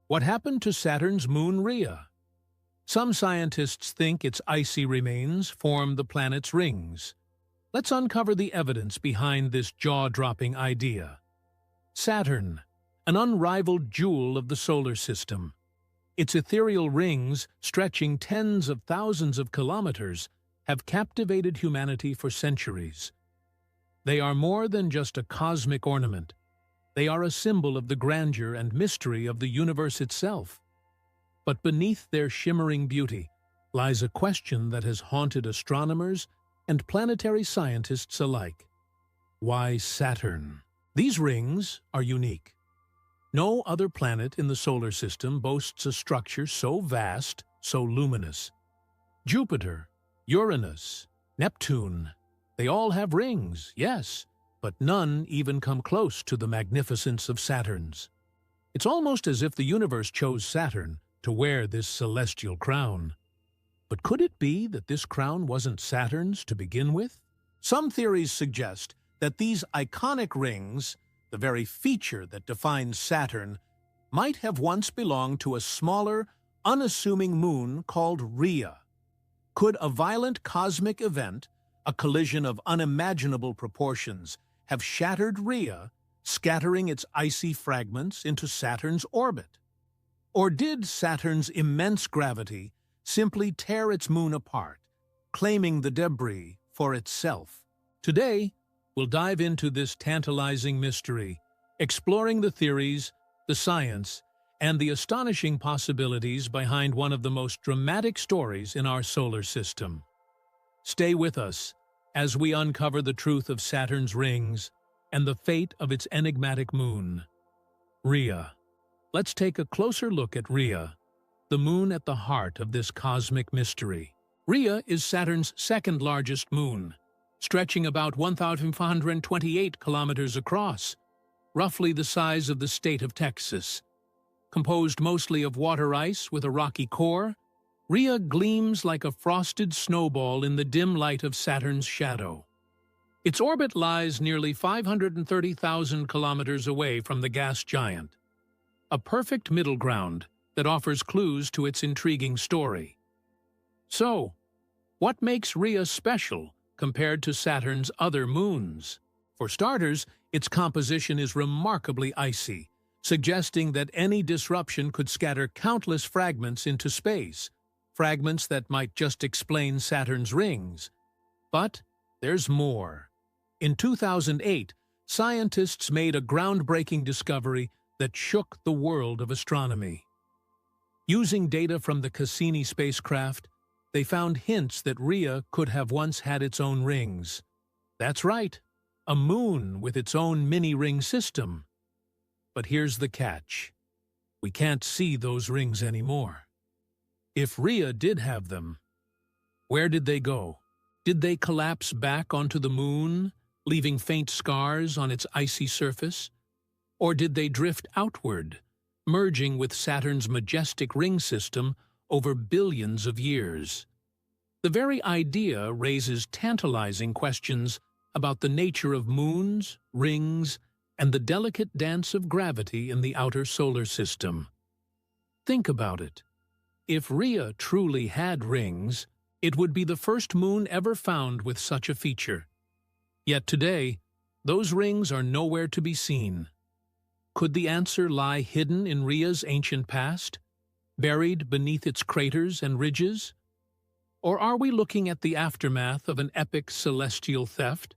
What happened to Saturn's moon Rhea? Some scientists think its icy remains form the planet's rings. Let's uncover the evidence behind this jaw-dropping idea. Saturn, an unrivaled jewel of the solar system. Its ethereal rings, stretching tens of thousands of kilometers, have captivated humanity for centuries. They are more than just a cosmic ornament. They are a symbol of the grandeur and mystery of the universe itself. But beneath their shimmering beauty lies a question that has haunted astronomers and planetary scientists alike. Why Saturn? These rings are unique. No other planet in the solar system boasts a structure so vast, so luminous. Jupiter, Uranus, Neptune, they all have rings, yes, but none even come close to the magnificence of Saturn's. It's almost as if the universe chose Saturn to wear this celestial crown. But could it be that this crown wasn't Saturn's to begin with? Some theories suggest that these iconic rings, the very feature that defines Saturn, might have once belonged to a smaller, unassuming moon called Rhea. Could a violent cosmic event, a collision of unimaginable proportions, have shattered Rhea, scattering its icy fragments into Saturn's orbit? Or did Saturn's immense gravity simply tear its moon apart, claiming the debris for itself? Today, we'll dive into this tantalizing mystery, exploring the theories, the science, and the astonishing possibilities behind one of the most dramatic stories in our solar system. Stay with us as we uncover the truth of Saturn's rings and the fate of its enigmatic moon, Rhea. Let's take a closer look at Rhea, the moon at the heart of this cosmic mystery. Rhea is Saturn's second-largest moon, stretching about 1,528 kilometers across, roughly the size of the state of Texas. Composed mostly of water ice with a rocky core, Rhea gleams like a frosted snowball in the dim light of Saturn's shadow. Its orbit lies nearly 530,000 kilometers away from the gas giant, a perfect middle ground that offers clues to its intriguing story. So, what makes Rhea special compared to Saturn's other moons? For starters, its composition is remarkably icy, suggesting that any disruption could scatter countless fragments into space, fragments that might just explain Saturn's rings. But there's more. In 2008, scientists made a groundbreaking discovery that shook the world of astronomy. Using data from the Cassini spacecraft, they found hints that Rhea could have once had its own rings. That's right, a moon with its own mini-ring system. But here's the catch. We can't see those rings anymore. If Rhea did have them, where did they go? Did they collapse back onto the moon, leaving faint scars on its icy surface? Or did they drift outward, merging with Saturn's majestic ring system over billions of years? The very idea raises tantalizing questions about the nature of moons, rings, and the delicate dance of gravity in the outer solar system. Think about it. If Rhea truly had rings, it would be the first moon ever found with such a feature. Yet today, those rings are nowhere to be seen. Could the answer lie hidden in Rhea's ancient past, buried beneath its craters and ridges? Or are we looking at the aftermath of an epic celestial theft?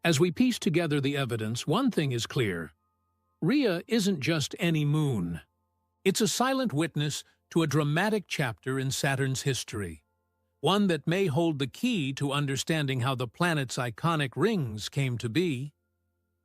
As we piece together the evidence, one thing is clear. Rhea isn't just any moon. It's a silent witness to a dramatic chapter in Saturn's history, one that may hold the key to understanding how the planet's iconic rings came to be.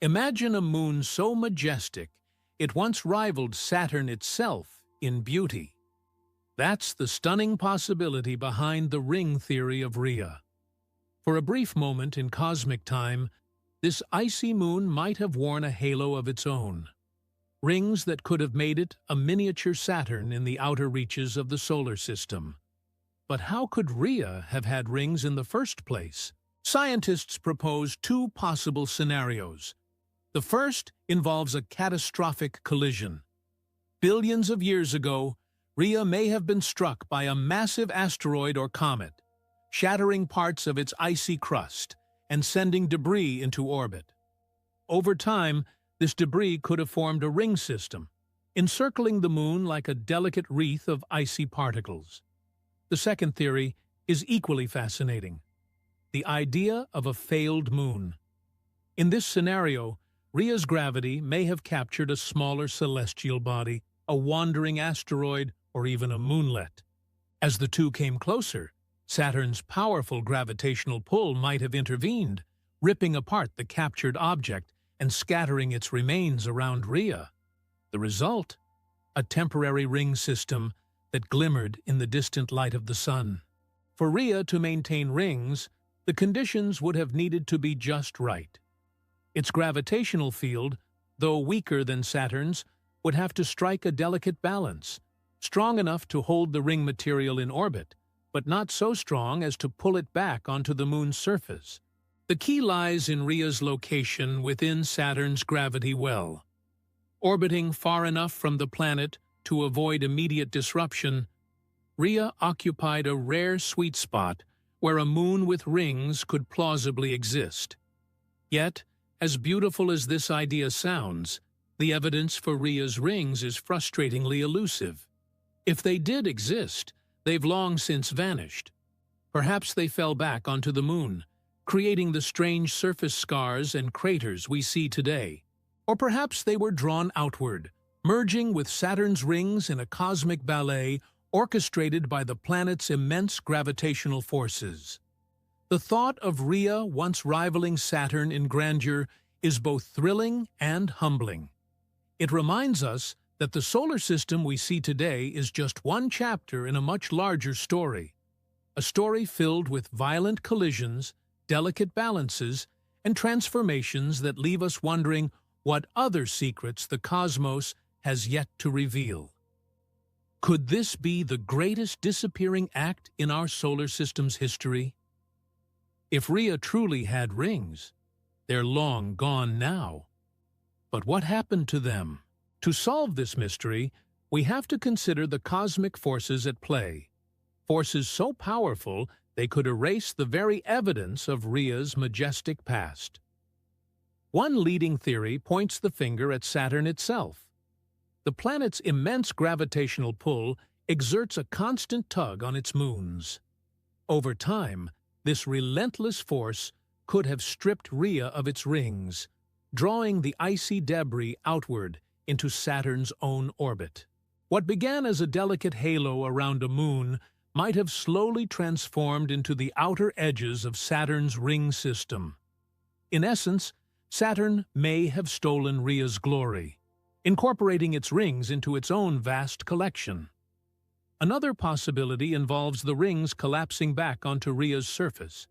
Imagine a moon so majestic, it once rivaled Saturn itself in beauty. That's the stunning possibility behind the ring theory of Rhea. For a brief moment in cosmic time, this icy moon might have worn a halo of its own. Rings that could have made it a miniature Saturn in the outer reaches of the solar system. But how could Rhea have had rings in the first place? Scientists propose two possible scenarios. The first involves a catastrophic collision. Billions of years ago, Rhea may have been struck by a massive asteroid or comet, shattering parts of its icy crust and sending debris into orbit. Over time, this debris could have formed a ring system, encircling the moon like a delicate wreath of icy particles. The second theory is equally fascinating: the idea of a failed moon. In this scenario, Rhea's gravity may have captured a smaller celestial body, a wandering asteroid, or even a moonlet. As the two came closer, Saturn's powerful gravitational pull might have intervened, ripping apart the captured object and scattering its remains around Rhea. The result? A temporary ring system that glimmered in the distant light of the sun. For Rhea to maintain rings, the conditions would have needed to be just right. Its gravitational field, though weaker than Saturn's, would have to strike a delicate balance, strong enough to hold the ring material in orbit, but not so strong as to pull it back onto the moon's surface. The key lies in Rhea's location within Saturn's gravity well. Orbiting far enough from the planet to avoid immediate disruption, Rhea occupied a rare sweet spot where a moon with rings could plausibly exist. Yet, as beautiful as this idea sounds, the evidence for Rhea's rings is frustratingly elusive. If they did exist, they've long since vanished. Perhaps they fell back onto the moon, creating the strange surface scars and craters we see today. Or perhaps they were drawn outward, merging with Saturn's rings in a cosmic ballet orchestrated by the planet's immense gravitational forces. The thought of Rhea once rivaling Saturn in grandeur is both thrilling and humbling. It reminds us that the solar system we see today is just one chapter in a much larger story, a story filled with violent collisions, delicate balances, and transformations that leave us wondering what other secrets the cosmos has yet to reveal. Could this be the greatest disappearing act in our solar system's history? If Rhea truly had rings, they're long gone now. But what happened to them? To solve this mystery, we have to consider the cosmic forces at play, forces so powerful they could erase the very evidence of Rhea's majestic past. One leading theory points the finger at Saturn itself. The planet's immense gravitational pull exerts a constant tug on its moons. Over time, this relentless force could have stripped Rhea of its rings, drawing the icy debris outward into Saturn's own orbit. What began as a delicate halo around a moon might have slowly transformed into the outer edges of Saturn's ring system. In essence, Saturn may have stolen Rhea's glory, incorporating its rings into its own vast collection. Another possibility involves the rings collapsing back onto Rhea's surface.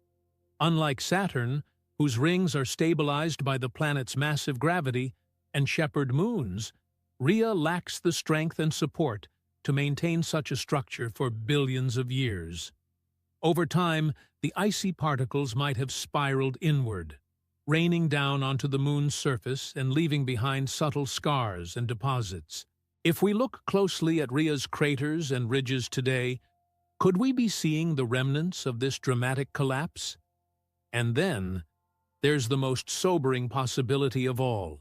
Unlike Saturn, whose rings are stabilized by the planet's massive gravity, and shepherd moons, Rhea lacks the strength and support to maintain such a structure for billions of years. Over time, the icy particles might have spiraled inward, raining down onto the moon's surface and leaving behind subtle scars and deposits. If we look closely at Rhea's craters and ridges today, could we be seeing the remnants of this dramatic collapse? And then, there's the most sobering possibility of all.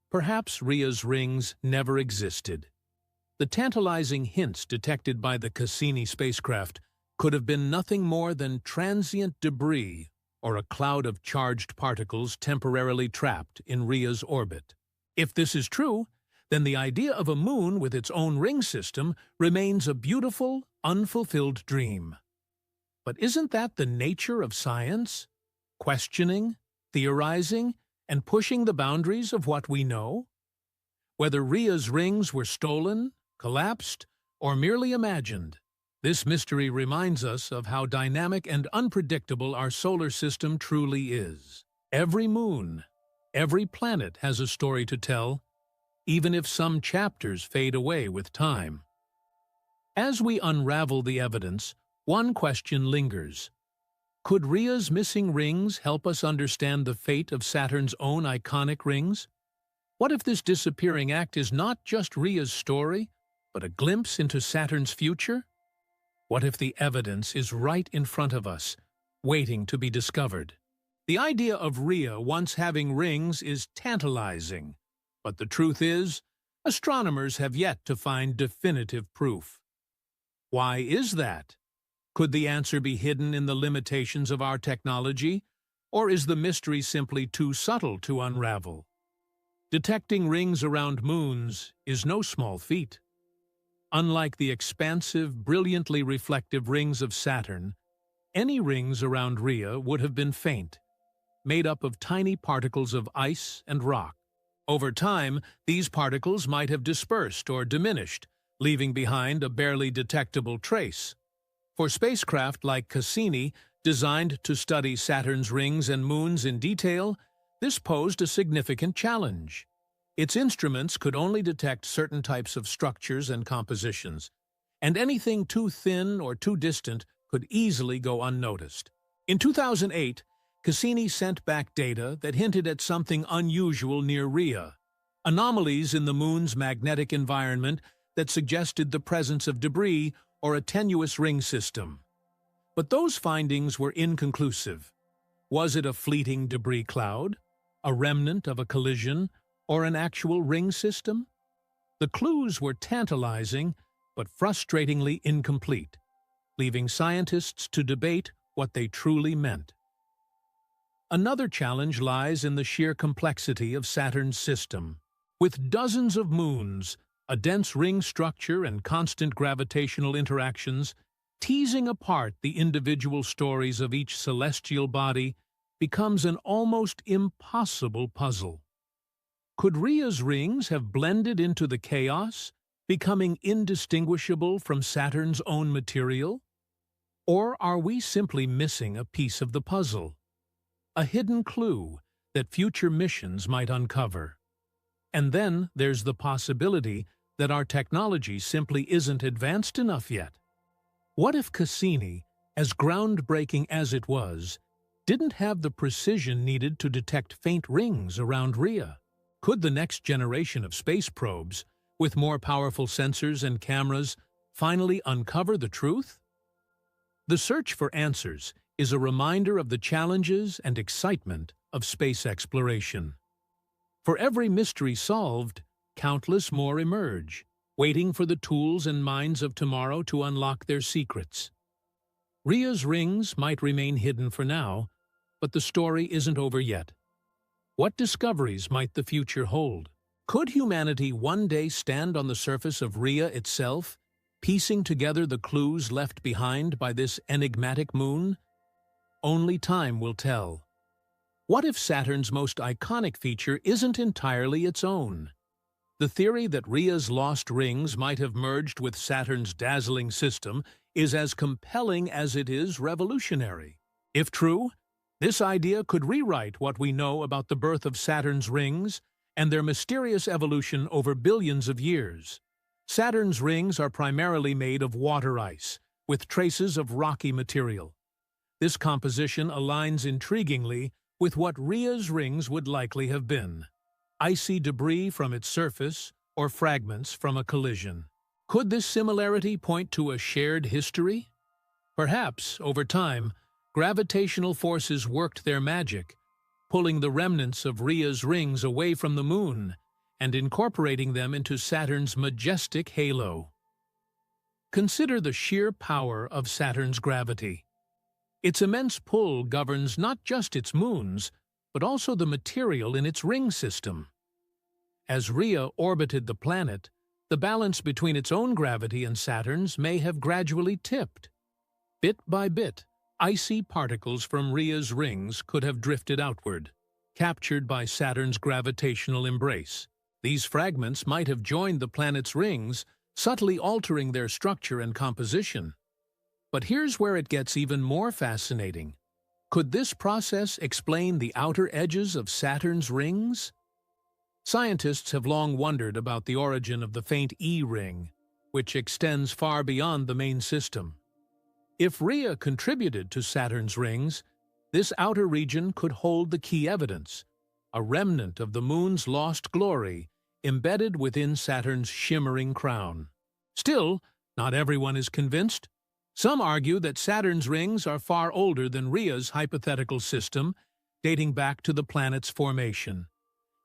Perhaps Rhea's rings never existed. The tantalizing hints detected by the Cassini spacecraft could have been nothing more than transient debris or a cloud of charged particles temporarily trapped in Rhea's orbit. If this is true, then the idea of a moon with its own ring system remains a beautiful, unfulfilled dream. But isn't that the nature of science? Questioning, theorizing, and pushing the boundaries of what we know? Whether Rhea's rings were stolen, collapsed, or merely imagined, this mystery reminds us of how dynamic and unpredictable our solar system truly is. Every moon, every planet has a story to tell, even if some chapters fade away with time. As we unravel the evidence, one question lingers. Could Rhea's missing rings help us understand the fate of Saturn's own iconic rings? What if this disappearing act is not just Rhea's story, but a glimpse into Saturn's future? What if the evidence is right in front of us, waiting to be discovered? The idea of Rhea once having rings is tantalizing, but the truth is, astronomers have yet to find definitive proof. Why is that? Could the answer be hidden in the limitations of our technology, or is the mystery simply too subtle to unravel? Detecting rings around moons is no small feat. Unlike the expansive, brilliantly reflective rings of Saturn, any rings around Rhea would have been faint, made up of tiny particles of ice and rock. Over time, these particles might have dispersed or diminished, leaving behind a barely detectable trace. For spacecraft like Cassini, designed to study Saturn's rings and moons in detail, this posed a significant challenge. Its instruments could only detect certain types of structures and compositions, and anything too thin or too distant could easily go unnoticed. In 2008, Cassini sent back data that hinted at something unusual near Rhea, anomalies in the moon's magnetic environment that suggested the presence of debris or a tenuous ring system. But those findings were inconclusive. Was it a fleeting debris cloud, a remnant of a collision, or an actual ring system? The clues were tantalizing, but frustratingly incomplete, leaving scientists to debate what they truly meant. Another challenge lies in the sheer complexity of Saturn's system. With dozens of moons, a dense ring structure and constant gravitational interactions, teasing apart the individual stories of each celestial body becomes an almost impossible puzzle. Could Rhea's rings have blended into the chaos, becoming indistinguishable from Saturn's own material? Or are we simply missing a piece of the puzzle? A hidden clue that future missions might uncover. And then there's the possibility that our technology simply isn't advanced enough yet. What if Cassini, as groundbreaking as it was, didn't have the precision needed to detect faint rings around Rhea? Could the next generation of space probes, with more powerful sensors and cameras, finally uncover the truth? The search for answers is a reminder of the challenges and excitement of space exploration. For every mystery solved, countless more emerge, waiting for the tools and minds of tomorrow to unlock their secrets. Rhea's rings might remain hidden for now, but the story isn't over yet. What discoveries might the future hold? Could humanity one day stand on the surface of Rhea itself, piecing together the clues left behind by this enigmatic moon? Only time will tell. What if Saturn's most iconic feature isn't entirely its own? The theory that Rhea's lost rings might have merged with Saturn's dazzling system is as compelling as it is revolutionary. If true, this idea could rewrite what we know about the birth of Saturn's rings and their mysterious evolution over billions of years. Saturn's rings are primarily made of water ice, with traces of rocky material. This composition aligns intriguingly with what Rhea's rings would likely have been: icy debris from its surface or fragments from a collision. Could this similarity point to a shared history? Perhaps, over time, gravitational forces worked their magic, pulling the remnants of Rhea's rings away from the moon and incorporating them into Saturn's majestic halo. Consider the sheer power of Saturn's gravity. Its immense pull governs not just its moons, but also the material in its ring system. As Rhea orbited the planet, the balance between its own gravity and Saturn's may have gradually tipped. Bit by bit, icy particles from Rhea's rings could have drifted outward, captured by Saturn's gravitational embrace. These fragments might have joined the planet's rings, subtly altering their structure and composition. But here's where it gets even more fascinating. Could this process explain the outer edges of Saturn's rings? Scientists have long wondered about the origin of the faint E-ring, which extends far beyond the main system. If Rhea contributed to Saturn's rings, this outer region could hold the key evidence, a remnant of the moon's lost glory embedded within Saturn's shimmering crown. Still, not everyone is convinced. Some argue that Saturn's rings are far older than Rhea's hypothetical system, dating back to the planet's formation.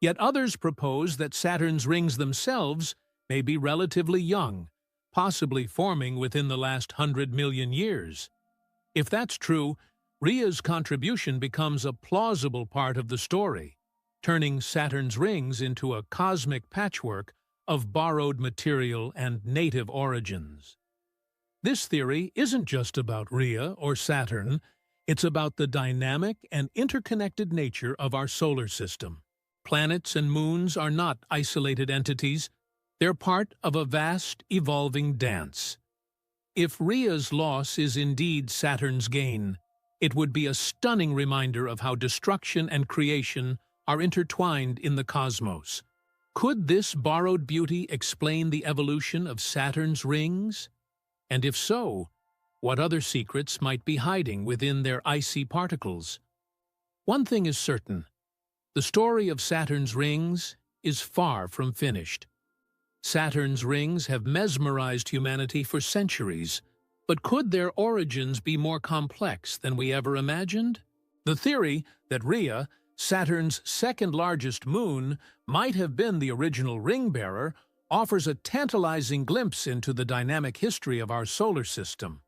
Yet others propose that Saturn's rings themselves may be relatively young, possibly forming within the last 100 million years. If that's true, Rhea's contribution becomes a plausible part of the story, turning Saturn's rings into a cosmic patchwork of borrowed material and native origins. This theory isn't just about Rhea or Saturn, it's about the dynamic and interconnected nature of our solar system. Planets and moons are not isolated entities, they're part of a vast, evolving dance. If Rhea's loss is indeed Saturn's gain, it would be a stunning reminder of how destruction and creation are intertwined in the cosmos. Could this borrowed beauty explain the evolution of Saturn's rings? And if so, what other secrets might be hiding within their icy particles? One thing is certain. The story of Saturn's rings is far from finished. Saturn's rings have mesmerized humanity for centuries, but could their origins be more complex than we ever imagined? The theory that Rhea, Saturn's second-largest moon, might have been the original ring-bearer offers a tantalizing glimpse into the dynamic history of our solar system.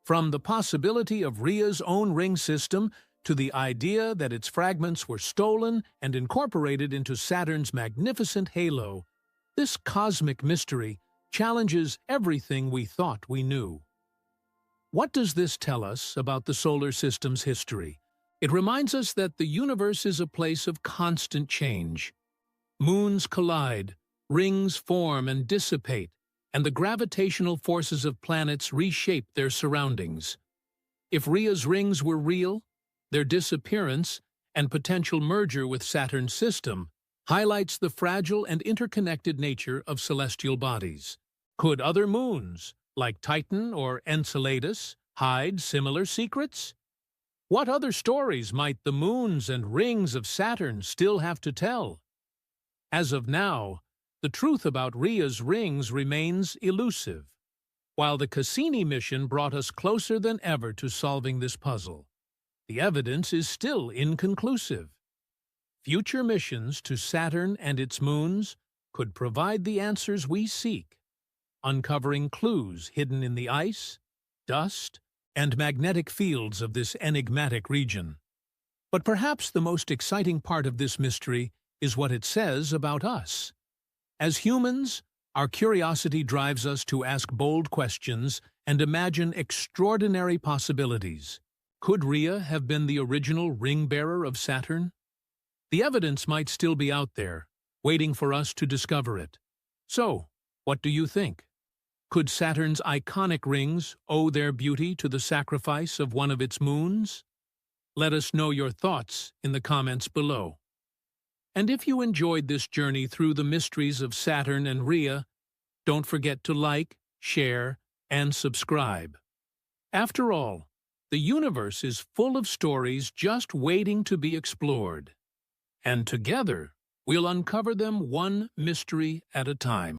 From the possibility of Rhea's own ring system to the idea that its fragments were stolen and incorporated into Saturn's magnificent halo, this cosmic mystery challenges everything we thought we knew. What does this tell us about the solar system's history? It reminds us that the universe is a place of constant change. Moons collide, rings form and dissipate, and the gravitational forces of planets reshape their surroundings. If Rhea's rings were real, their disappearance and potential merger with Saturn's system highlights the fragile and interconnected nature of celestial bodies. Could other moons, like Titan or Enceladus, hide similar secrets? What other stories might the moons and rings of Saturn still have to tell? As of now, the truth about Rhea's rings remains elusive, while the Cassini mission brought us closer than ever to solving this puzzle. The evidence is still inconclusive. Future missions to Saturn and its moons could provide the answers we seek, uncovering clues hidden in the ice, dust, and magnetic fields of this enigmatic region. But perhaps the most exciting part of this mystery is what it says about us. As humans, our curiosity drives us to ask bold questions and imagine extraordinary possibilities. Could Rhea have been the original ring-bearer of Saturn? The evidence might still be out there, waiting for us to discover it. So, what do you think? Could Saturn's iconic rings owe their beauty to the sacrifice of one of its moons? Let us know your thoughts in the comments below. And if you enjoyed this journey through the mysteries of Saturn and Rhea, don't forget to like, share, and subscribe. After all, the universe is full of stories just waiting to be explored. And together, we'll uncover them one mystery at a time.